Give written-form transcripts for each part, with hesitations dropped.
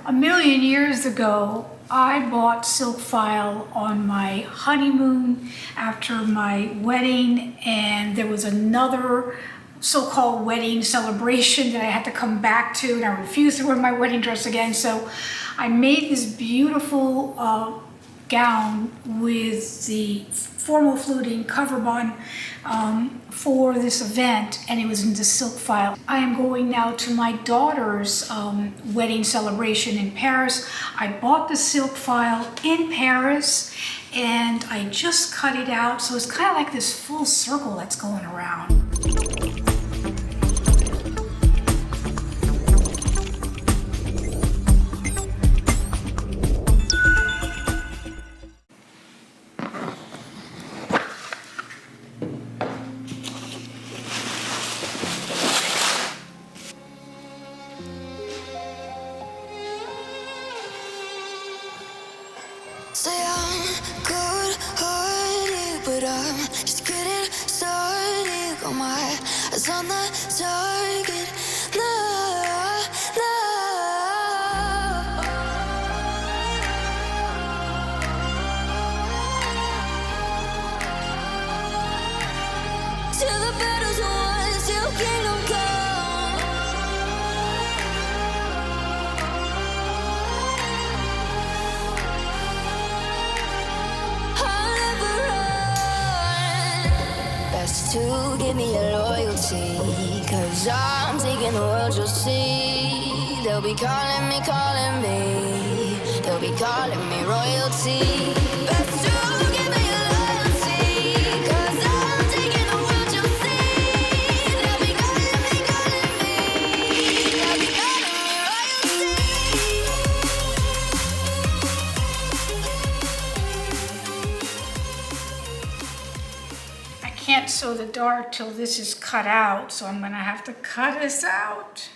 A million years ago, I bought silk file on my honeymoon after my wedding, and there was another so-called wedding celebration that I had to come back to, and I refused to wear my wedding dress again. So I made this beautiful gown with the formal fluting cover bun for this event, and it was in the silk file. I am going now to my daughter's wedding celebration in Paris. I bought the silk file in Paris and I just cut it out, so it's kind of like this full circle that's going around. Say I'm good-hearted, but I'm just getting started. Got my eyes on the target. No, no. Till the battle's won, till kingdom come. To give me your loyalty, 'cause I'm taking the world, you'll see. They'll be calling me, they'll be calling me royalty. Best to give me your loyalty, 'cause I'm taking the world, you'll see. They'll be calling me, they'll be calling me royalty. Can't sew the dart till this is cut out, so I'm gonna have to cut this out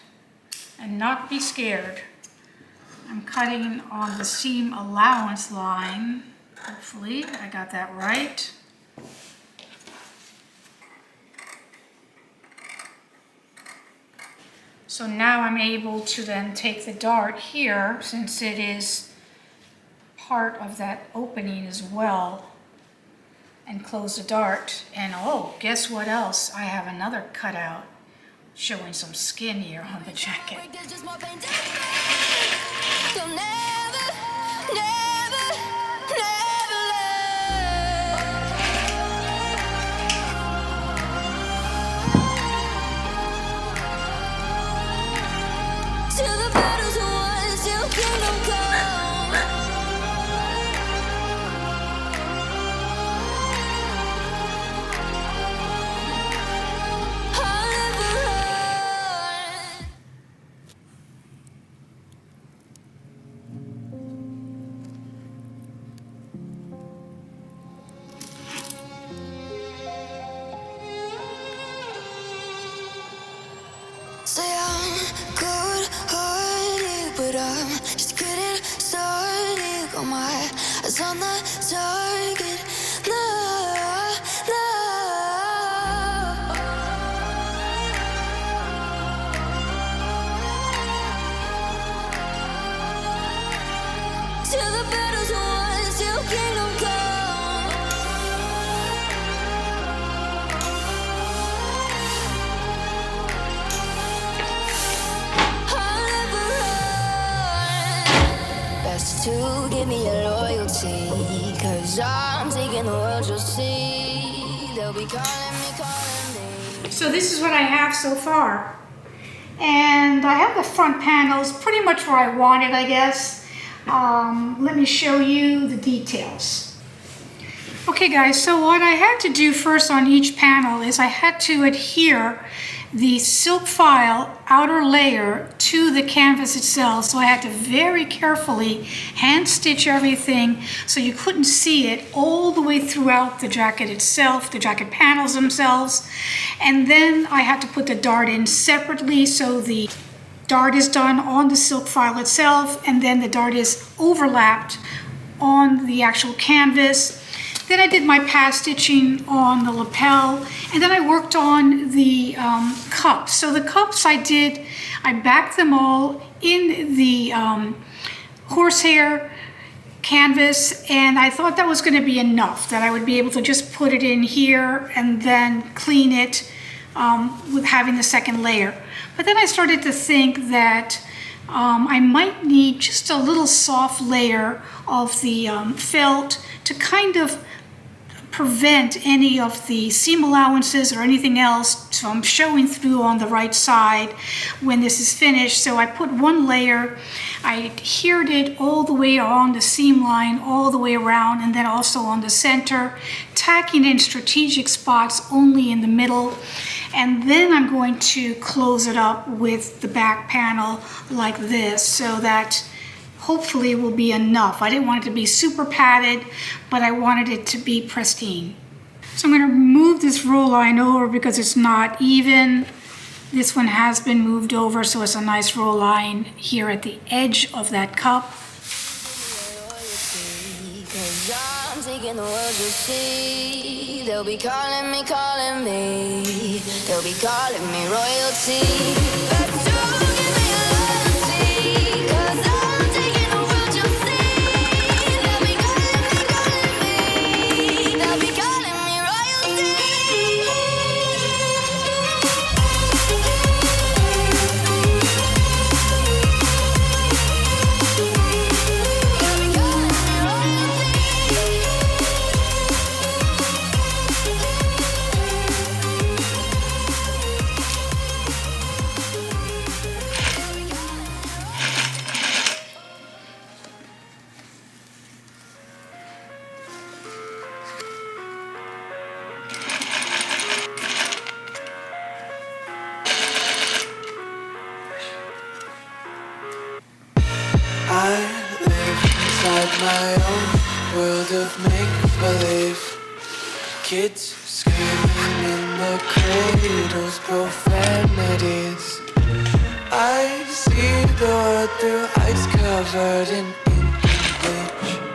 and not be scared. I'm cutting on the seam allowance line. Hopefully I got that right. So now I'm able to then take the dart here, since it is part of that opening as well, and close the dart. And oh, guess what else? I have another cutout showing some skin here on the jacket. Till the battle's won, till kingdom come. Say I'm good-hearted, but I'm just getting started. Got my eyes on the target. No, no. Till the battle's won, till kingdom come. To give me your loyalty, 'cause I'm taking the world, you'll see. They'll be calling me. So this is what I have so far. And I have the front panels pretty much where I want it, I guess. Let me show you the details. Okay guys, so what I had to do first on each panel is I had to adhere the silk file outer layer to the canvas itself. So I had to very carefully hand stitch everything so you couldn't see it all the way throughout the jacket itself, the jacket panels themselves. And then I had to put the dart in separately, so the dart is done on the silk file itself, and then the dart is overlapped on the actual canvas. Then I did my pass stitching on the lapel, and then I worked on the cups. So the cups I backed them all in the horsehair canvas, and I thought that was going to be enough, that I would be able to just put it in here and then clean it with having the second layer. But then I started to think that I might need just a little soft layer of the felt to kind of prevent any of the seam allowances or anything else from showing through on the right side when this is finished. So I put one layer, I adhered it all the way along the seam line, all the way around, and then also on the center, tacking in strategic spots only in the middle. And then I'm going to close it up with the back panel like this, so that hopefully it will be enough. I didn't want it to be super padded, but I wanted it to be pristine. So I'm going to move this roll line over because it's not even. This one has been moved over, so it's a nice roll line here at the edge of that cup. I'm taking the world you'll see. They'll be calling me, calling me. They'll be calling me royalty. But don't give me a loyalty, 'cause I'm taking the world you'll see. They'll be calling me, they'll be calling me royalty. I live inside my own world of make-believe. Kids screaming in the cradles, profanities. I see the world through ice covered in ink and bleach.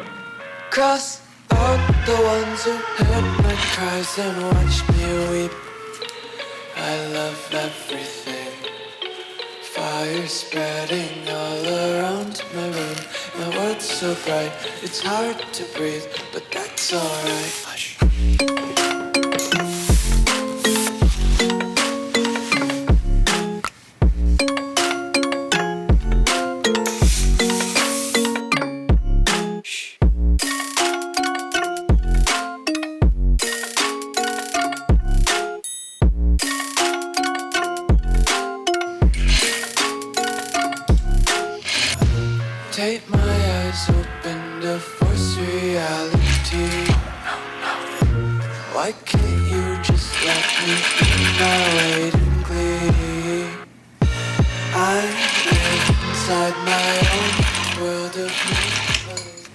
Cross out the ones who heard my cries and watched me weep. I love everything. Fire spreading all around my room. My world's so bright, it's hard to breathe, but that's alright. Hush. Take my eyes open to force reality. Why can't you just let me be my weight in glee? I live inside my own world of make-believe.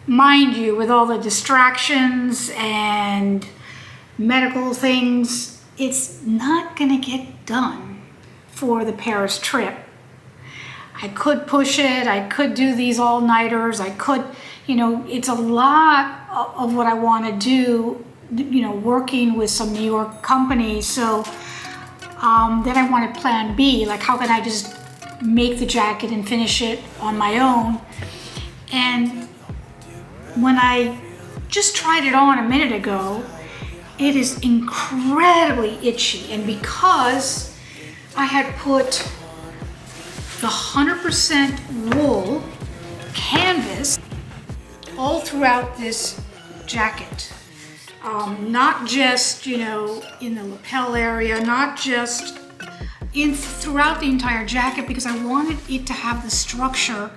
Mind you, with all the distractions and medical things, it's not gonna get done for the Paris trip. I could push it, I could do these all-nighters, I could, it's a lot of what I want to do, working with some New York companies. So then I wanted plan B, like how can I just make the jacket and finish it on my own? And when I just tried it on a minute ago, it is incredibly itchy. And because I had put the 100% wool canvas all throughout this jacket. Not just, in the lapel area, not just throughout the entire jacket, because I wanted it to have the structure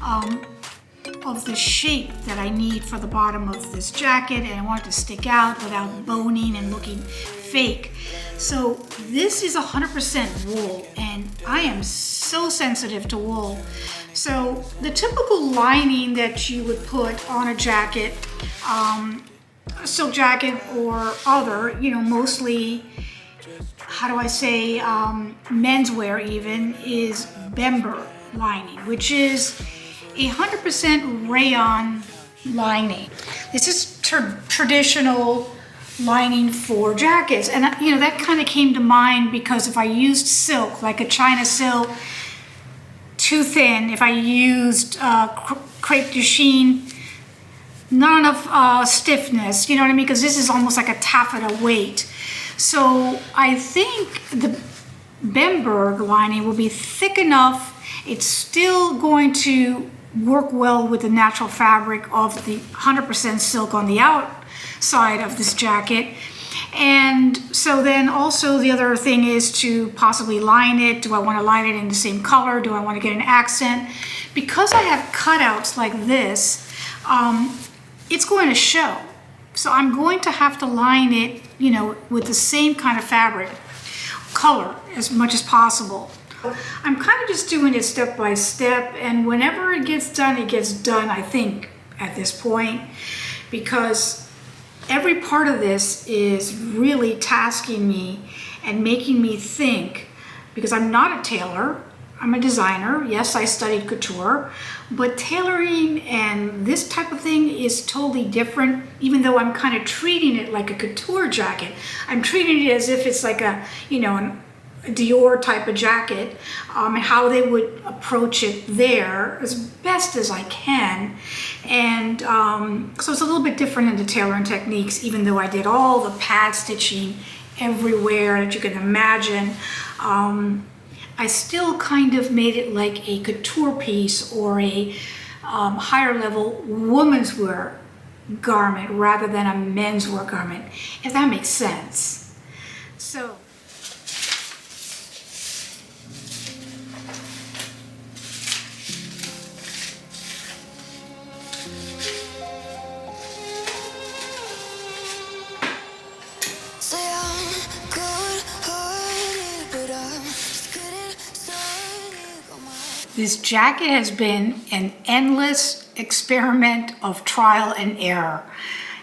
of the shape that I need for the bottom of this jacket, and I want it to stick out without boning and looking fake. So this is 100% wool, and I am so sensitive to wool. So the typical lining that you would put on a jacket, a silk jacket or other, mostly, menswear even, is Bember lining, which is 100% rayon lining. This is traditional lining for jackets, and that kind of came to mind because if I used silk, like a China silk, too thin. If I used crepe de chine, not enough stiffness, you know what I mean? Because this is almost like a taffeta weight. So I think the Bemberg lining will be thick enough. It's still going to work well with the natural fabric of the 100% silk on the outside of this jacket. And so then also the other thing is to possibly line it. Do I want to line it in the same color? Do I want to get an accent? Because I have cutouts like this, it's going to show. So I'm going to have to line it, you know, with the same kind of fabric, color as much as possible. I'm kind of just doing it step by step, and whenever it gets done, I think, at this point, because every part of this is really tasking me and making me think, because I'm not a tailor, I'm a designer. Yes, I studied couture, but tailoring and this type of thing is totally different. Even though I'm kind of treating it like a couture jacket, I'm treating it as if it's like a, you know, a Dior type of jacket, and how they would approach it there as best as I can. And so it's a little bit different in the tailoring techniques, even though I did all the pad stitching everywhere that you can imagine. I still kind of made it like a couture piece or a higher level women's wear garment rather than a men's wear garment, if that makes sense. So this jacket has been an endless experiment of trial and error.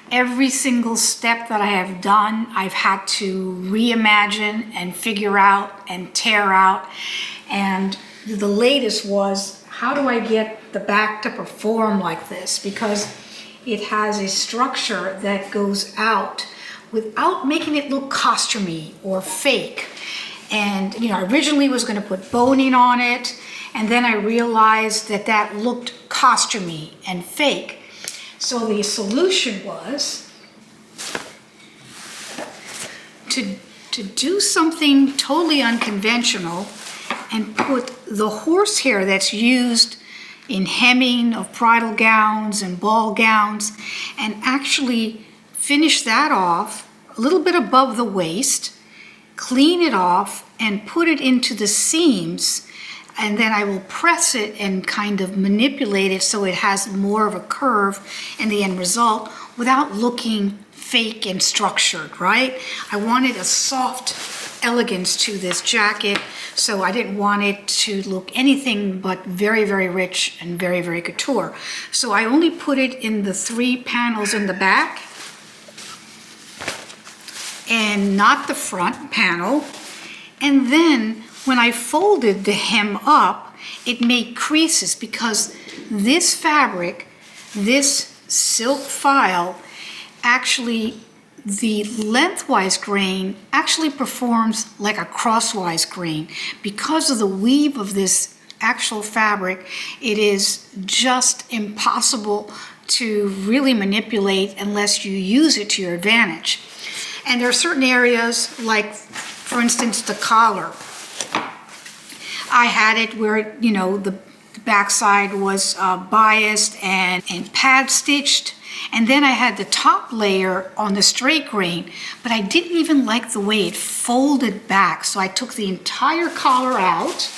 Every single step that I have done, I've had to reimagine and figure out and tear out. And the latest was, how do I get the back to perform like this? Because it has a structure that goes out without making it look costumey or fake. And you know, I originally was going to put boning on it, and then I realized that that looked costumey and fake. So the solution was to do something totally unconventional and put the horsehair that's used in hemming of bridal gowns and ball gowns, and actually finish that off a little bit above the waist, clean it off and put it into the seams, and then I will press it and kind of manipulate it so it has more of a curve in the end result without looking fake and structured, right? I wanted a soft elegance to this jacket, so I didn't want it to look anything but very, very rich and very, very couture. So I only put it in the 3 panels in the back and not the front panel. And then when I folded the hem up, it made creases because this fabric, this silk file, actually the lengthwise grain actually performs like a crosswise grain. Because of the weave of this actual fabric, it is just impossible to really manipulate unless you use it to your advantage. And there are certain areas, like for instance the collar. I had it where, you know, the backside was biased and pad stitched, and then I had the top layer on the straight grain, but I didn't even like the way it folded back, so I took the entire collar out,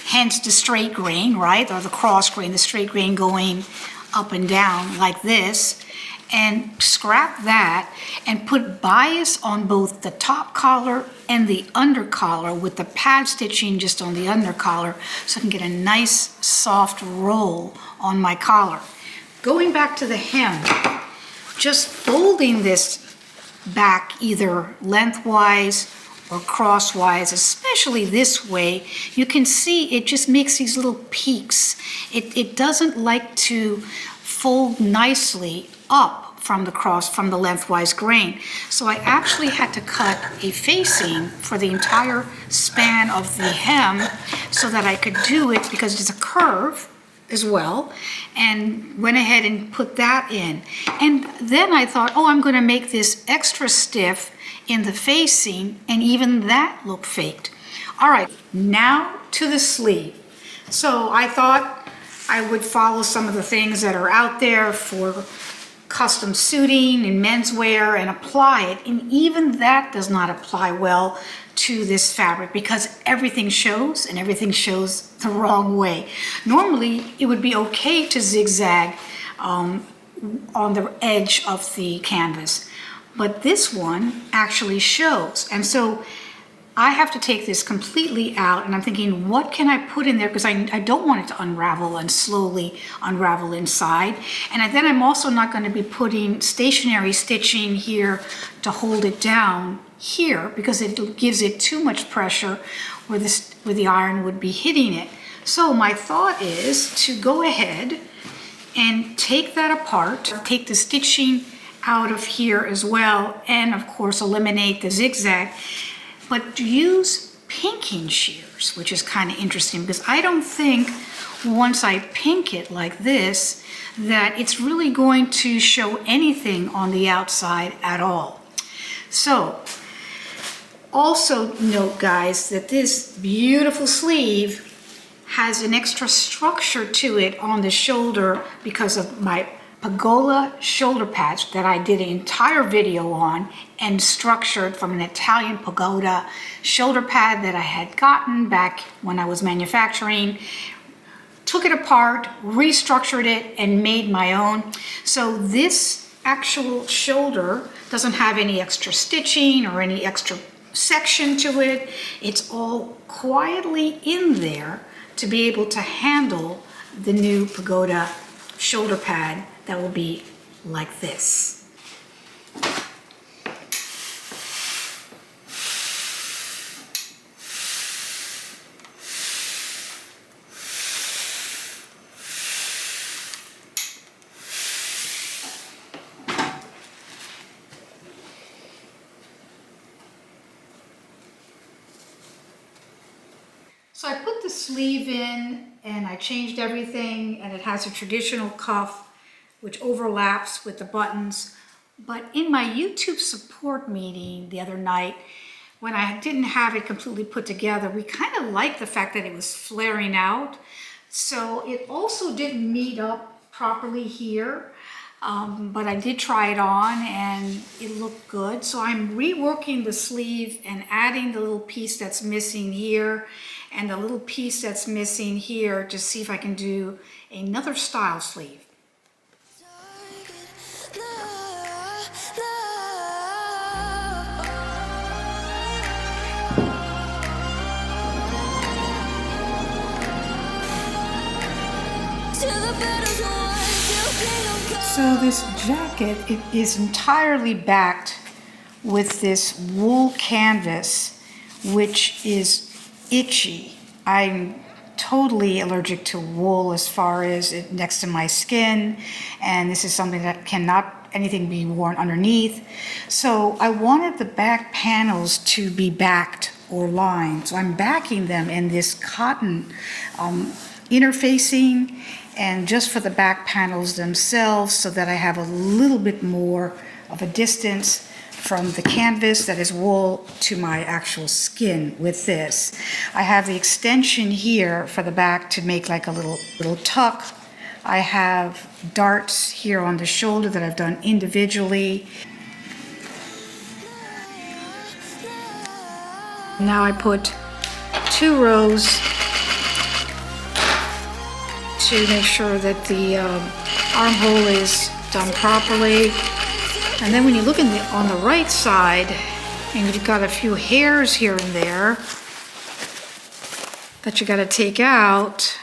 hence the straight grain, right, or the cross grain, the straight grain going up and down like this, and scrap that and put bias on both the top collar and the under collar with the pad stitching just on the under collar so I can get a nice soft roll on my collar. Going back to the hem, just folding this back either lengthwise or crosswise, especially this way, you can see it just makes these little peaks. It doesn't like to fold nicely up from the lengthwise grain. So I actually had to cut a facing for the entire span of the hem so that I could do it, because it's a curve as well, and went ahead and put that in. And then I thought, oh, I'm going to make this extra stiff in the facing, and even that looked faked. All right, now to the sleeve. So I thought I would follow some of the things that are out there for custom suiting and menswear and apply it, and even that does not apply well to this fabric because everything shows, and everything shows the wrong way. Normally it would be okay to zigzag on the edge of the canvas, but this one actually shows, and so I have to take this completely out, and I'm thinking, what can I put in there? Because I don't want it to unravel and slowly unravel inside. And then I'm also not going to be putting stationary stitching here to hold it down here, because it gives it too much pressure where the iron would be hitting it. So my thought is to go ahead and take that apart, take the stitching out of here as well, and of course eliminate the zigzag. But use pinking shears, which is kind of interesting, because I don't think once I pink it like this that it's really going to show anything on the outside at all. So also note, guys, that this beautiful sleeve has an extra structure to it on the shoulder because of my Pagola shoulder patch that I did an entire video on, and structured from an Italian Pagoda shoulder pad that I had gotten back when I was manufacturing. Took it apart, restructured it, and made my own. So this actual shoulder doesn't have any extra stitching or any extra section to it. It's all quietly in there to be able to handle the new Pagoda shoulder pad that will be like this. So I put the sleeve in and I changed everything, and it has a traditional cuff which overlaps with the buttons. But in my YouTube support meeting the other night, when I didn't have it completely put together, we kind of liked the fact that it was flaring out. So it also didn't meet up properly here, but I did try it on and it looked good. So I'm reworking the sleeve and adding the little piece that's missing here and the little piece that's missing here to see if I can do another style sleeve. So this jacket, it is entirely backed with this wool canvas, which is itchy. I'm totally allergic to wool as far as it next to my skin, and this is something that cannot anything be worn underneath. So I wanted the back panels to be backed or lined. So I'm backing them in this cotton interfacing, and just for the back panels themselves, so that I have a little bit more of a distance from the canvas that is wool to my actual skin with this. I have the extension here for the back to make like a little tuck. I have darts here on the shoulder that I've done individually. Now I put 2 rows to make sure that the armhole is done properly. And then when you look on the right side, and you've got a few hairs here and there that you got to take out,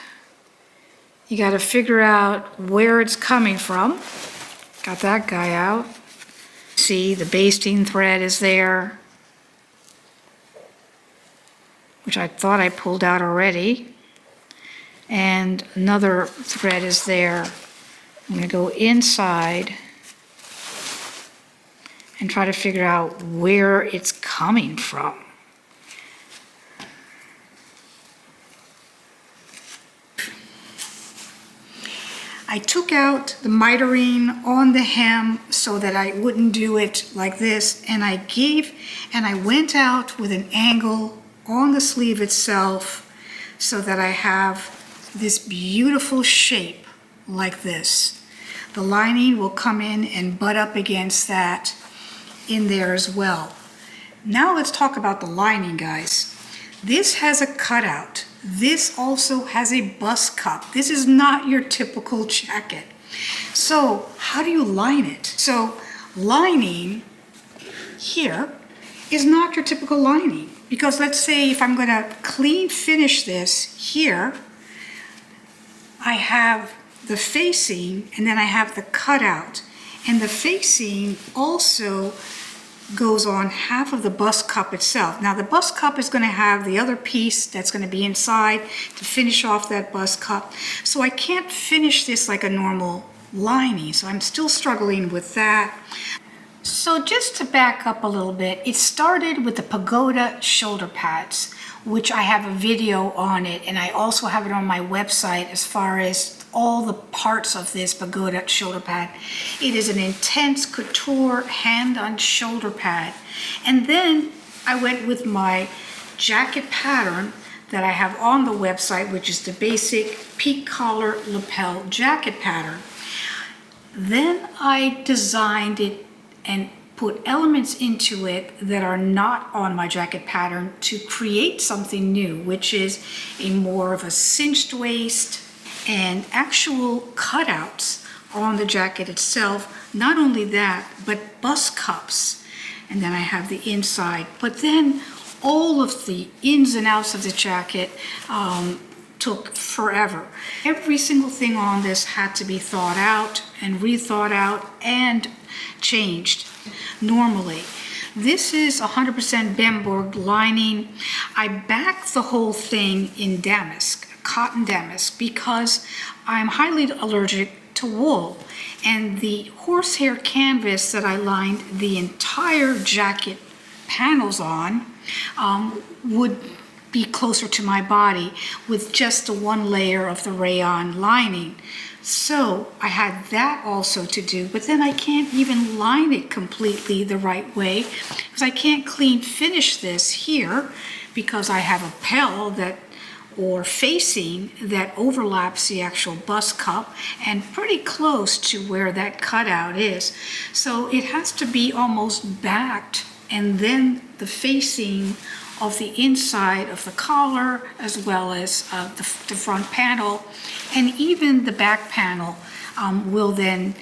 you got to figure out where it's coming from. Got that guy out. See, the basting thread is there, which I thought I pulled out already. And another thread is there. I'm going to go inside and try to figure out where it's coming from. I took out the mitering on the hem so that I wouldn't do it like this, and I went out with an angle on the sleeve itself so that I have this beautiful shape like this. The lining will come in and butt up against that in there as well. Now let's talk about the lining, guys. This has a cutout. This also has a bust cup. This is not your typical jacket. So how do you line it? So lining here is not your typical lining, because let's say if I'm going to clean finish this here, I have the facing and then I have the cutout, and the facing also goes on half of the bust cup itself. Now the bust cup is going to have the other piece that's going to be inside to finish off that bust cup. So I can't finish this like a normal lining, so I'm still struggling with that. So just to back up a little bit, it started with the pagoda shoulder pads, which I have a video on it, and I also have it on my website as far as all the parts of this pagoda shoulder pad. It is an intense couture hand-on shoulder pad. And then I went with my jacket pattern that I have on the website, which is the basic peak collar lapel jacket pattern. Then I designed it and put elements into it that are not on my jacket pattern to create something new, which is a more of a cinched waist and actual cutouts on the jacket itself. Not only that, but bust cups. And then I have the inside. But then all of the ins and outs of the jacket took forever. Every single thing on this had to be thought out and rethought out and changed. Normally, this is 100% Bemberg lining. I backed the whole thing in damask, cotton damask, because I'm highly allergic to wool, and the horsehair canvas that I lined the entire jacket panels on would be closer to my body with just the one layer of the rayon lining. So I had that also to do, but then I can't even line it completely the right way because I can't clean finish this here because I have a pell that or facing that overlaps the actual bust cup and pretty close to where that cutout is. So it has to be almost backed, and then the facing of the inside of the collar as well as the front panel, and even the back panel will then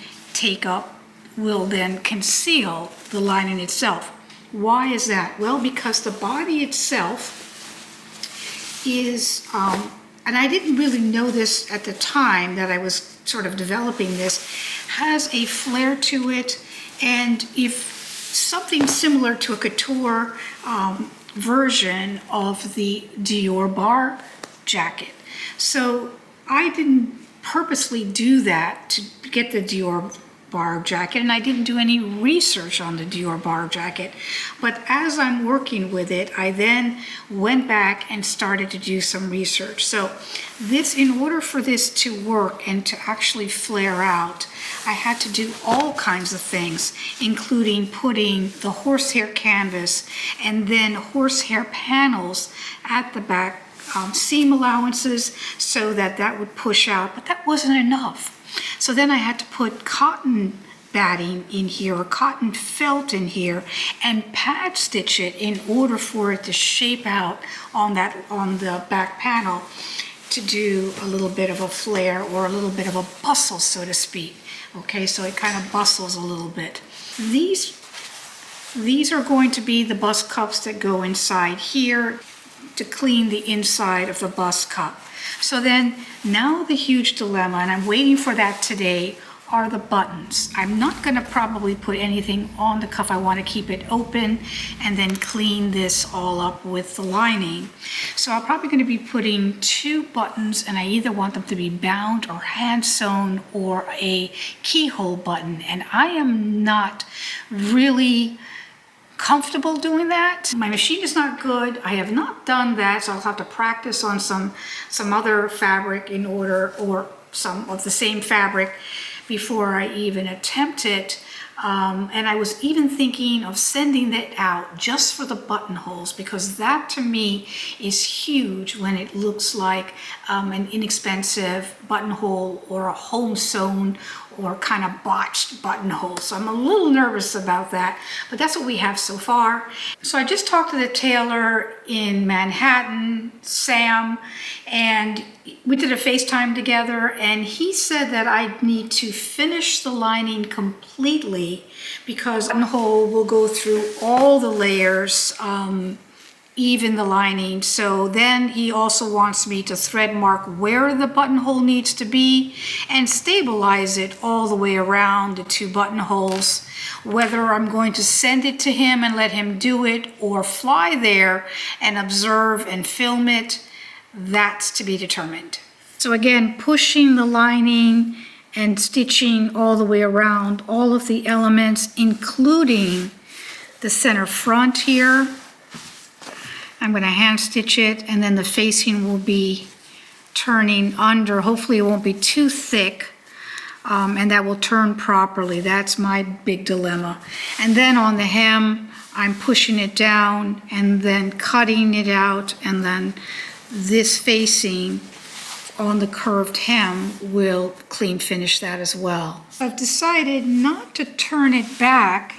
conceal the lining itself. Why is that? Well, because the body itself is, and I didn't really know this at the time that I was sort of developing this, has a flare to it, and if something similar to a couture version of the Dior bar jacket. So I didn't purposely do that to get the Dior bar jacket, and I didn't do any research on the Dior bar jacket. But as I'm working with it, I then went back and started to do some research. So this, in order for this to work and to actually flare out, I had to do all kinds of things, including putting the horsehair canvas and then horsehair panels at the back, seam allowances, so that that would push out, but that wasn't enough. So then I had to put cotton batting in here, or cotton felt in here, and pad stitch it in order for it to shape out on the back panel to do a little bit of a flare or a little bit of a bustle, so to speak. Okay, so it kind of bustles a little bit. These are going to be the bust cups that go inside here to clean the inside of the bust cup. So then now the huge dilemma, and I'm waiting for that today, are the buttons. I'm not going to probably put anything on the cuff. I want to keep it open and then clean this all up with the lining. So I'm probably going to be putting 2 buttons, and I either want them to be bound or hand sewn or a keyhole button. And I am not really comfortable doing that. My machine is not good. I have not done that, so I'll have to practice on some other fabric in order, or some of the same fabric before I even attempt it. And I was even thinking of sending that out just for the buttonholes, because that to me is huge when it looks like an inexpensive buttonhole or a home sewn or kind of botched buttonhole. So I'm a little nervous about that, but that's what we have so far. So I just talked to the tailor in Manhattan, Sam, and we did a FaceTime together, and he said that I need to finish the lining completely because the buttonhole will go through all the layers, even the lining. So then he also wants me to thread mark where the buttonhole needs to be and stabilize it all the way around the 2 buttonholes. Whether I'm going to send it to him and let him do it or fly there and observe and film it, that's to be determined. So again, pushing the lining and stitching all the way around all of the elements, including the center front here. I'm going to hand stitch it, and then the facing will be turning under. Hopefully it won't be too thick, and that will turn properly. That's my big dilemma. And then on the hem, I'm pushing it down and then cutting it out, and then this facing on the curved hem will clean finish that as well. I've decided not to turn it back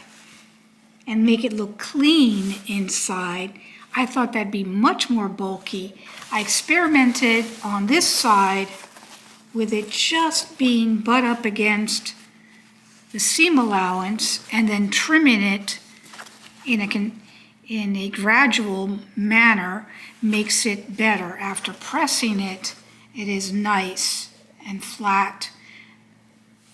and make it look clean inside. I thought that'd be much more bulky. I experimented on this side with it just being butt up against the seam allowance and then trimming it in a gradual manner makes it better. After pressing it, it is nice and flat,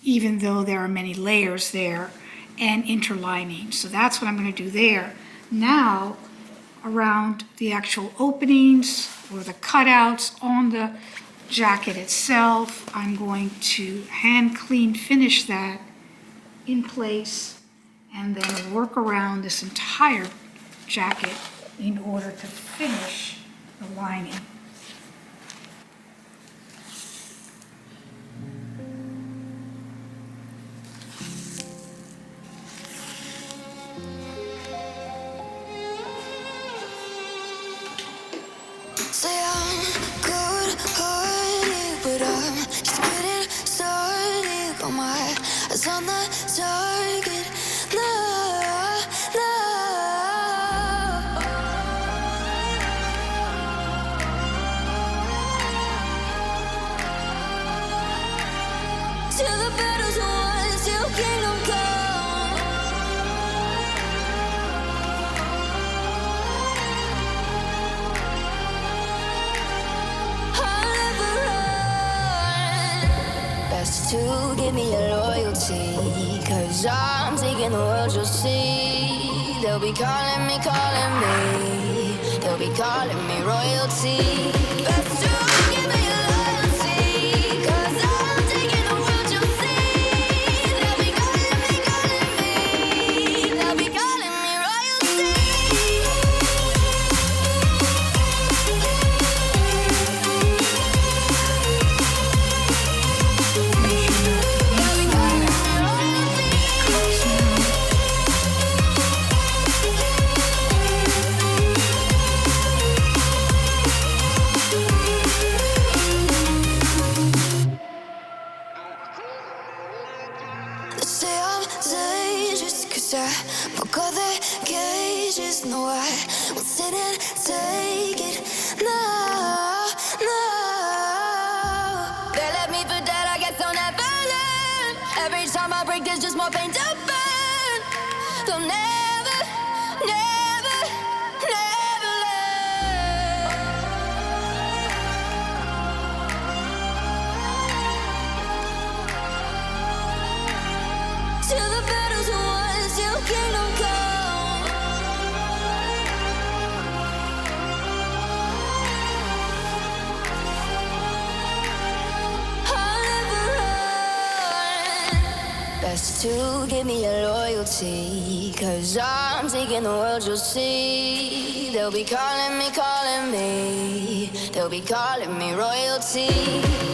even though there are many layers there and interlining. So that's what I'm going to do there. Now, around the actual openings or the cutouts on the jacket itself, I'm going to hand clean finish that in place and then work around this entire jacket in order to finish the lining. Say I'm good-hearted, but I'm just getting started. Got my eyes on the target. No, no. Till the battle's won, till kingdom come. To give me your loyalty, 'cause I'm taking the world, you'll see. They'll be calling me, they'll be calling me royalty. Best to give me your loyalty, 'cause I'm taking the world, you'll see. They'll be calling me, they'll be calling me royalty. Broke all the cages, no, I won't sit and take it. No, no. They left me for dead, I guess I'll never learn. Every time I break, there's just more pain to burn. They'll never, never, never learn. just to give me your loyalty. Cause I'm taking the world, you'll see. They'll be calling me, calling me. They'll be calling me royalty.